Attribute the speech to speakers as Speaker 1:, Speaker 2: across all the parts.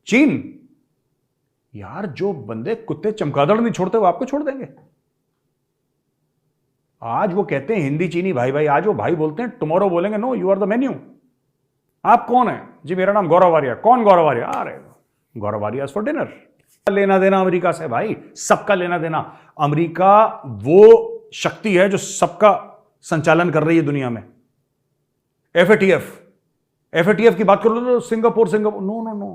Speaker 1: चीन, यार जो बंदे कुत्ते चमगादड़ नहीं छोड़ते वो आपको छोड़ देंगे। आज वो कहते हैं हिंदी चीनी भाई भाई, आज वो भाई बोलते हैं, टुमारो बोलेंगे no you are the menu. आप कौन है जी? मेरा नाम गौरव आर्या। कौन गौरव आर्या? अरे गौरव आर्या फॉर डिनर। लेना देना अमेरिका से भाई, सबका लेना देना। अमेरिका वो शक्ति है जो सबका संचालन कर रही है दुनिया में। एफएटीएफ की बात करो तो Singapore no no no,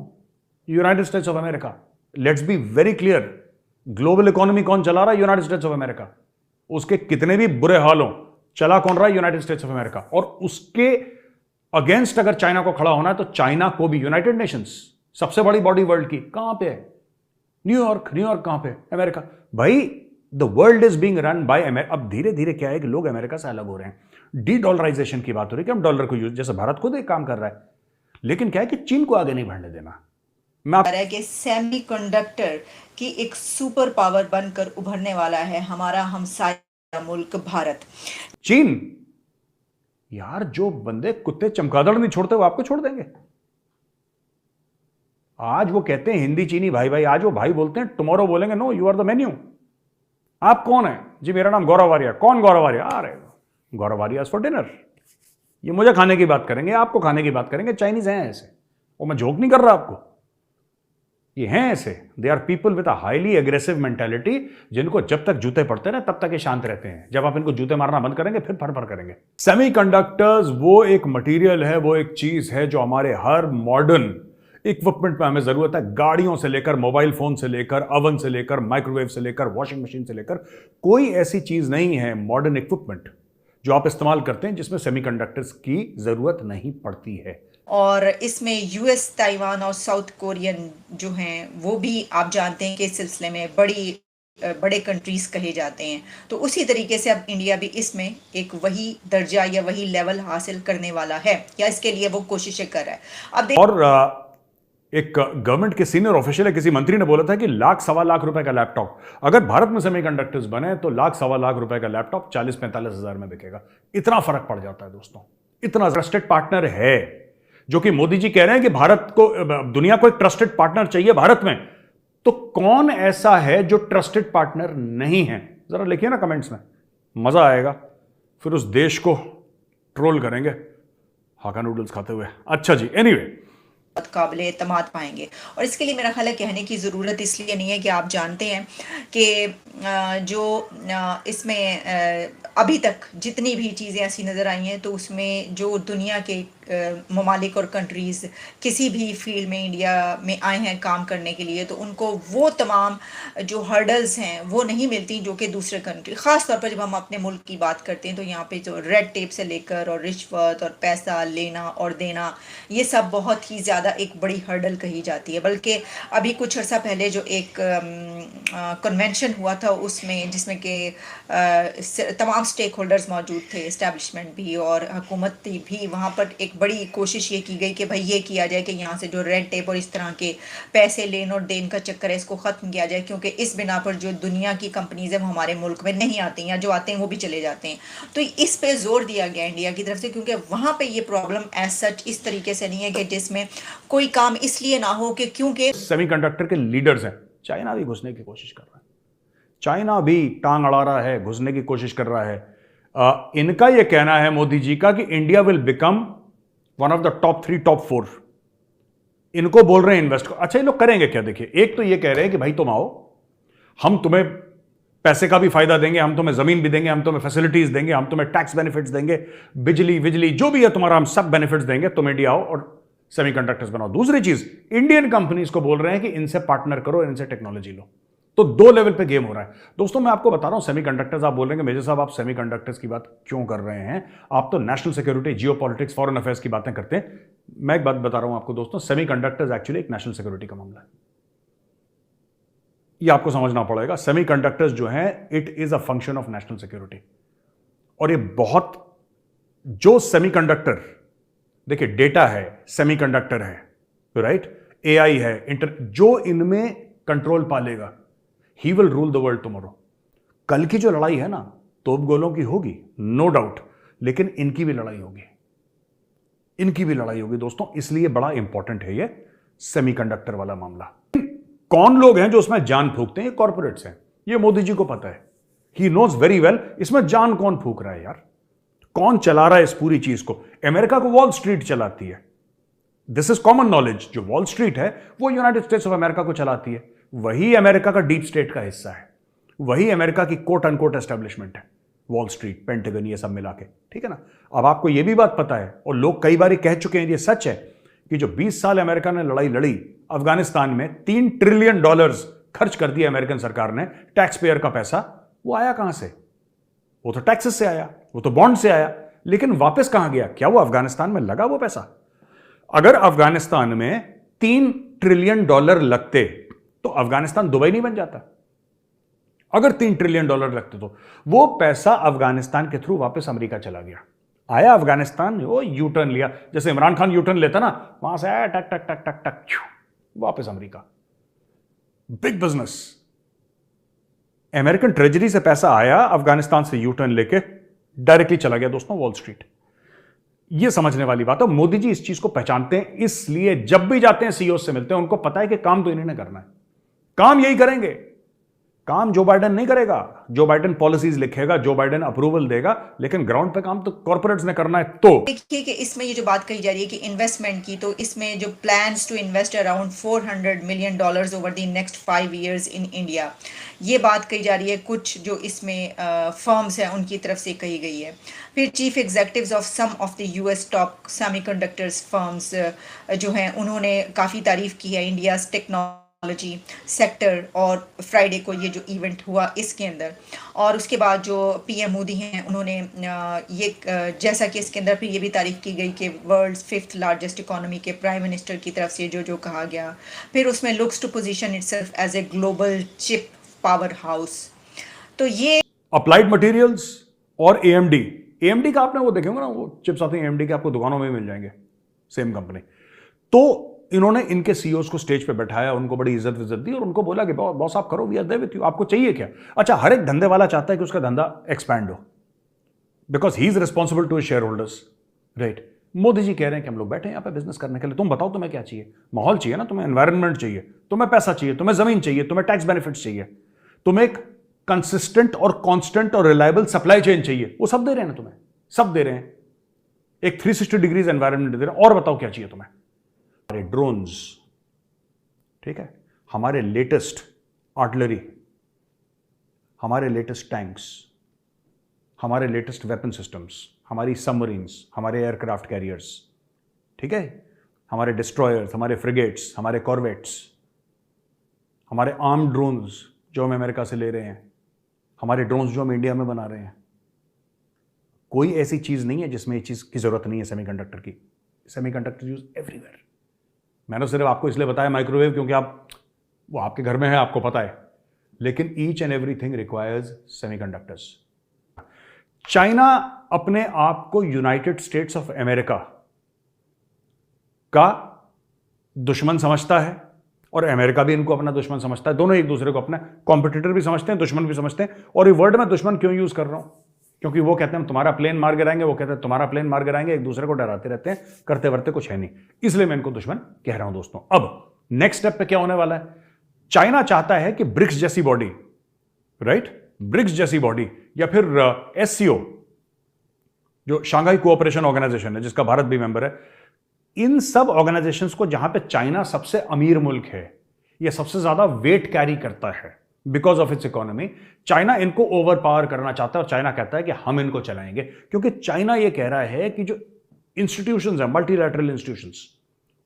Speaker 1: United States of America. Let's be very clear, global economy कौन चला रहा है? United States of America. उसके कितने भी बुरे हाल हो, चला कौन रहा है? United States of America. और उसके अगेंस्ट अगर चाइना को खड़ा होना है तो चाइना को भी यूनाइटेड नेशंस, सबसे बड़ी बॉडी वर्ल्ड की, कहां पे है? न्यूयॉर्क कहां पे? अमेरिका। भाई the world is being run by America. अब धीरे धीरे क्या है कि लोग अमेरिका से अलग हो रहे हैं। डी डॉलराइजेशन की बात हो रही है कि हम डॉलर को यूज, जैसे भारत खुद एक काम कर रहा है, लेकिन क्या है कि चीन को आगे नहीं बढ़ने देना।
Speaker 2: कि सेमीकंडक्टर की एक सुपर पावर बनकर उभरने वाला है हमारा हमसाया मुल्क भारत।
Speaker 1: चीन, यार जो बंदे कुत्ते चमगादड़ नहीं छोड़ते वो आपको छोड़ देंगे। आज वो कहते हैं हिंदी चीनी भाई भाई, आज वो भाई बोलते हैं, टुमारो बोलेंगे no you are the menu. आप कौन है जी? मेरा नाम गौरव आर्या। कौन गौरव आर्या? अरे गौरव आर्या फॉर डिनर। ये मुझे खाने की बात करेंगे, आपको खाने की बात करेंगे। चाइनीज हैं ऐसे, वो मैं जोक नहीं कर रहा आपको, ये हैं ऐसे। They are people with a highly aggressive mentality, जिनको जब तक जूते पड़ते हैं ना तब तक ये शांत रहते हैं। जब आप इनको जूते मारना बंद करेंगे फिर फर करेंगे। सेमीकंडक्टर्स वो एक मटेरियल है, वो एक चीज है जो हमारे हर मॉडर्न इक्विपमेंट में हमें जरूरत है। गाड़ियों से लेकर, मोबाइल फोन से लेकर, ओवन से लेकर, माइक्रोवेव से लेकर, वॉशिंग मशीन से लेकर, कोई ऐसी चीज नहीं है मॉडर्न इक्विपमेंट जो आप इस्तेमाल करते हैं जिसमें सेमीकंडक्टर्स की जरूरत नहीं पड़ती है।
Speaker 2: और इसमें यूएस, ताइवान और साउथ कोरियन जो हैं वो भी आप जानते हैं कि इस सिलसिले में बड़े कंट्रीज कहे जाते हैं। तो उसी तरीके से अब इंडिया भी इसमें एक वही दर्जा या वही लेवल हासिल करने वाला है, या इसके लिए वो कोशिशें कर रहा है। अब
Speaker 1: और एक गवर्नमेंट के सीनियर ऑफिशियल है, किसी मंत्री ने बोला था कि ₹1,00,000-1,25,000 रुपए का लैपटॉप, अगर भारत में सेमीकंडक्टर्स बने तो ₹1,00,000-1,25,000 रुपए का लैपटॉप 40-45 हजार में बिकेगा। इतना फर्क पड़ जाता है दोस्तों। इतना ट्रस्टेड पार्टनर है, जो कि मोदी जी कह रहे हैं कि भारत को, दुनिया को एक ट्रस्टेड पार्टनर चाहिए भारत में। तो कौन ऐसा है जो ट्रस्टेड पार्टनर नहीं है? जरा लिखिए ना कमेंट्स में, मजा आएगा। फिर उस देश को ट्रोल करेंगे हाका नूडल्स खाते हुए। अच्छा जी, एनीवे,
Speaker 2: काबिले एतमाद पाएंगे। और इसके लिए मेरा ख्याल है कहने की ज़रूरत इसलिए नहीं है कि आप जानते हैं कि जो इसमें अभी तक जितनी भी चीज़ें ऐसी नज़र आई हैं तो उसमें जो दुनिया के ममालिक और कंट्रीज़ किसी भी फील्ड में इंडिया में आए हैं काम करने के लिए, तो उनको वो तमाम जो हर्डल्स हैं वो नहीं मिलती जो कि दूसरे कंट्री, ख़ास तौर पर जब हम अपने मुल्क की बात करते हैं तो यहाँ पे जो रेड टेप से लेकर और रिश्वत और पैसा लेना और देना, ये सब बहुत ही ज़्यादा एक बड़ी हर्डल कही जाती है। बल्कि अभी कुछ अर्सा पहले जो एक कन्वेंशन हुआ था उसमें, जिसमें कि तमाम स्टेक होल्डर्स मौजूद थे, इस्टेब्लिशमेंट भी और हुकूमत भी, वहाँ पर एक बड़ी कोशिश ये की गई कि भाई ये किया जाए कि यहाँ से जो रेड टेप और इस तरह के पैसे लेन और देन का चक्कर है इसको ख़त्म किया जाए, क्योंकि इस बिना पर जो दुनिया की कंपनीज़ हैं वो हमारे मुल्क में नहीं आती हैं, जो आते हैं वो भी चले जाते हैं। तो इस पे जोर दिया गया इंडिया की तरफ से, क्योंकि वहाँ पे ये प्रॉब्लम एज सच इस तरीके से नहीं है कि जिसमें कोई काम इसलिए ना हो कि क्योंकि
Speaker 1: सेमीकंडक्टर के लीडर्स हैं। चाइना भी घुसने की कोशिश कर रहा है, चाइना भी टांग अड़ा रहा है, घुसने की कोशिश कर रहा है। इनका यह कहना है मोदी जी का कि India will become one of the top 3, top 4। इनको बोल रहे हैं इन्वेस्ट को। अच्छा, ये लोग करेंगे क्या? देखिए, एक तो ये कह रहे हैं कि भाई तुम आओ, हम तुम्हें पैसे का भी फायदा देंगे, हम तुम्हें जमीन भी देंगे, हम तुम्हें फैसिलिटीज देंगे, हम तुम्हें टैक्स बेनिफिट्स देंगे, बिजली जो भी है तुम्हारा, हम सब बेनिफिट्स देंगे, तुम इंडिया आओ और सेमीकंडक्टर्स बनाओ। दूसरी चीज, इंडियन कंपनीज को बोल रहे हैं कि इनसे पार्टनर करो, इनसे टेक्नोलॉजी लो। तो 2 लेवल पे गेम हो रहा है दोस्तों। मैं आपको बता रहा हूं, सेमीकंडक्टर्स, आप बोल रहे हैं मेजर साहब आप सेमीकंडक्टर्स की बात क्यों कर रहे हैं? आप तो national security, geopolitics, foreign affairs की बातें करते हैं। मैं एक बात बता रहा हूं आपको दोस्तों, सेमीकंडक्टर्स एक्चुअली एक नेशनल सिक्योरिटी का मामला है। ये आपको समझना पड़ेगा। सेमीकंडक्टर्स जो हैं, it is a function of national security. और ये बहुत, जो सेमीकंडक्टर, देखिए डेटा है, सेमीकंडक्टर है, राइट, एआई है, जो इनमें कंट्रोल पालेगा, he will rule the world tomorrow. कल की जो लड़ाई है ना, तोप गोलों की होगी, नो डाउट, लेकिन इनकी भी लड़ाई होगी, इनकी भी लड़ाई होगी दोस्तों। इसलिए बड़ा इंपॉर्टेंट है ये सेमीकंडक्टर वाला मामला। कौन लोग हैं जो उसमें जान फूकते हैं? ये कॉर्पोरेट्स हैं। ये मोदी जी को पता है, ही नोज वेरी वेल इसमें जान कौन फूक रहा है यार, कौन चला रहा है इस पूरी चीज को। अमेरिका को वॉल स्ट्रीट चलाती है, दिस इज कॉमन नॉलेज। जो वॉल स्ट्रीट है वो यूनाइटेड स्टेट्स ऑफ अमेरिका को चलाती है, वही अमेरिका का डीप स्टेट का हिस्सा है, वही अमेरिका की कोट अनकोट एस्टेब्लिशमेंट है, वॉल स्ट्रीट, पेंटागन, ये सब मिला के, ठीक है ना। अब आपको यह भी बात पता है, और लोग कई बार कह चुके हैं, ये सच है, कि जो 20 साल अमेरिका ने लड़ाई लड़ी अफगानिस्तान में, $3 ट्रिलियन खर्च कर दिया अमेरिकन सरकार ने, टैक्स पेयर का पैसा, वो आया कहां से? वो तो टैक्सेस से आया, वो तो बॉन्ड से आया, लेकिन वापस कहां गया? क्या वो अफगानिस्तान में लगा वो पैसा? अगर अफगानिस्तान में $3 ट्रिलियन लगते तो अफगानिस्तान दुबई नहीं बन जाता। अगर $3 ट्रिलियन लगते तो वो पैसा अफगानिस्तान के थ्रू वापस अमेरिका चला गया। आया अफगानिस्तान, वो यू टर्न लिया, जैसे इमरान खान यू टर्न लेता ना, वहां से आया टक टक टक टक टक वापस America. Big business. American treasury से पैसा आया, अफगानिस्तान से यू टर्न लेके डायरेक्टली चला गया दोस्तों वॉल स्ट्रीट। ये समझने वाली बात है। मोदी जी इस चीज को पहचानते हैं, इसलिए जब भी जाते हैं सीईओ से मिलते हैं, उनको पता है कि काम तो इन्होंने करना है, काम यही करेंगे। काम जो बाइडेन नहीं करेगा, जो बाइडेन पॉलिसीज लिखेगा, जो बाइडेन अप्रूवल देगा, लेकिन ग्राउंड पे काम तो कॉर्पोरेट्स ने करना है। तो
Speaker 2: देखिए कि इसमें ये जो बात कही जा रही है कि इन्वेस्टमेंट की, तो इसमें जो plans to invest around $400 million over the next 5 years in India, ये बात कही जा रही है। कुछ जो इसमें फर्म्स हैं उनकी तरफ से कही गई है। फिर chief executives of some of the US top semiconductors firms जो हैं, उन्होंने काफ़ी तारीफ की है इंडिया टेक्नोलॉजी सेक्टर, और फ्राइडे को ये जो इवेंट हुआ इसके अंदर। और उसके बाद जो पीएम मोदी हैं, उन्होंने ये जैसा कि इसके अंदर फिर ये भी तारीफ की गई कि वर्ल्ड्स 5th लार्जेस्ट इकोनॉमी के प्राइम मिनिस्टर की तरफ से जो कहा गया। फिर उसमें looks to position itself as a global chip power house. तो ये
Speaker 1: अप्लाइड मटेरियल्स और एएमडी का आपने वो देखेंगे ना, वो चिप्स आते हैं एएमडी के, आपको दुकानों में मिल जाएंगे, सेम कंपनी। तो इन्होंने इनके सीईओज को स्टेज पे बैठाया, उनको बड़ी इज्जत दी और उनको बोला कि बॉस आप करो, we are there with you, आपको चाहिए क्या? अच्छा, हर एक धंधे वाला चाहता है कि उसका धंधा एक्सपैंड हो, because he is responsible to his shareholders, right. Modi ji कह रहे हैं कि हम लोग बैठे हैं यहाँ पे बिजनेस करने के लिए, तुम बताओ तुम्हें क्या चाहिए? माहौल चाहिए ना, तुम्हें एनवायरनमेंट चाहिए, तुम्हें पैसा चाहिए, तुम्हें जमीन चाहिए, तुम्हें टैक्स बेनिफिट्स चाहिए, तुम्हें एक कंसिस्टेंट और कांस्टेंट और रिलायबल सप्लाई चेन चाहिए। वो सब दे रहे हैं ना तुम्हें, सब दे रहे हैं, एक 360 डिग्रीज एनवायरनमेंट दे रहे हैं। और बताओ क्या चाहिए तुम्हें? हमारे ड्रोन्स, ठीक है, हमारे लेटेस्ट आर्टिलरी, हमारे लेटेस्ट टैंक्स, हमारे लेटेस्ट वेपन सिस्टम्स, हमारी सबमरीन्स, हमारे एयरक्राफ्ट कैरियर्स, ठीक है, हमारे डिस्ट्रॉयर्स, हमारे फ्रिगेट्स, हमारे कॉर्वेट्स, हमारे आर्म ड्रोन्स जो हम अमेरिका से ले रहे हैं, हमारे ड्रोन्स जो हम इंडिया में बना रहे हैं। कोई ऐसी चीज नहीं है जिसमें ये चीज की जरूरत नहीं है सेमीकंडक्टर की। Semiconductor use everywhere. मैंने सिर्फ आपको इसलिए बताया माइक्रोवेव क्योंकि वो आपके घर में है, आपको पता है, लेकिन each and everything requires semiconductors. China अपने आप को यूनाइटेड स्टेट्स ऑफ अमेरिका का दुश्मन समझता है और अमेरिका भी इनको अपना दुश्मन समझता है। दोनों एक दूसरे को अपना कॉम्पिटिटर भी समझते हैं, दुश्मन भी समझते हैं। और ये वर्ड में दुश्मन क्यों यूज कर रहा हूं? क्योंकि वो कहते हैं तुम्हारा प्लेन मार गिराएंगे, वो कहते हैं तुम्हारा प्लेन मार गिराएंगे, एक दूसरे को डराते रहते हैं, करते वर्ते कुछ है नहीं, इसलिए मैं इनको दुश्मन कह रहा हूं दोस्तों। अब नेक्स्ट स्टेप पे क्या होने वाला है? चाइना चाहता है कि ब्रिक्स जैसी बॉडी, राइट, ब्रिक्स जैसी बॉडी या फिर एससीओ जो शांघाई कोऑपरेशन ऑर्गेनाइजेशन है जिसका भारत भी मेंबर है, इन सब ऑर्गेनाइजेशंस को, जहां पे चाइना सबसे अमीर मुल्क है, यह सबसे ज्यादा वेट कैरी करता है because of its economy, China इनको ओवर पावर करना चाहता है और चाइना कहता है कि हम इनको चलाएंगे। क्योंकि चाइना यह कह रहा है कि जो इंस्टीट्यूशंस है, मल्टीलैटरल इंस्टीट्यूशंस,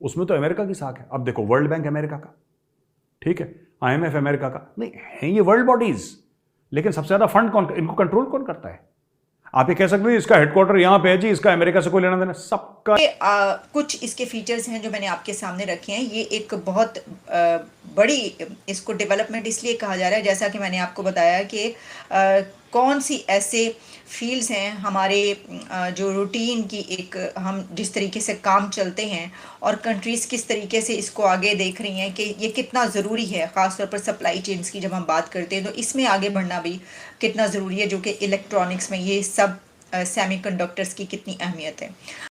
Speaker 1: उसमें तो अमेरिका की साख है। अब देखो, वर्ल्ड बैंक अमेरिका का, ठीक है, आईएमएफ अमेरिका का, नहीं है ये वर्ल्ड बॉडीज, लेकिन सबसे ज्यादा फंड कौन, इनको कंट्रोल कौन करता है? आप ये कह सकते हैं इसका हेडक्वार्टर यहां पे है जी, इसका अमेरिका से कोई लेना देना, सबका।
Speaker 2: कुछ इसके फीचर्स हैं जो मैंने आपके सामने रखे हैं। ये एक बहुत बड़ी इसको डेवलपमेंट इसलिए कहा जा रहा है, जैसा कि मैंने आपको बताया कि कौन सी ऐसे फील्ड्स हैं हमारे जो रूटीन की, एक हम जिस तरीके से काम चलते हैं और कंट्रीज़ किस तरीके से इसको आगे देख रही हैं कि ये कितना ज़रूरी है, ख़ासतौर पर सप्लाई चेन्स की जब हम बात करते हैं तो इसमें आगे बढ़ना भी कितना ज़रूरी है, जो कि इलेक्ट्रॉनिक्स में ये सब सेमीकंडक्टर्स की कितनी अहमियत है।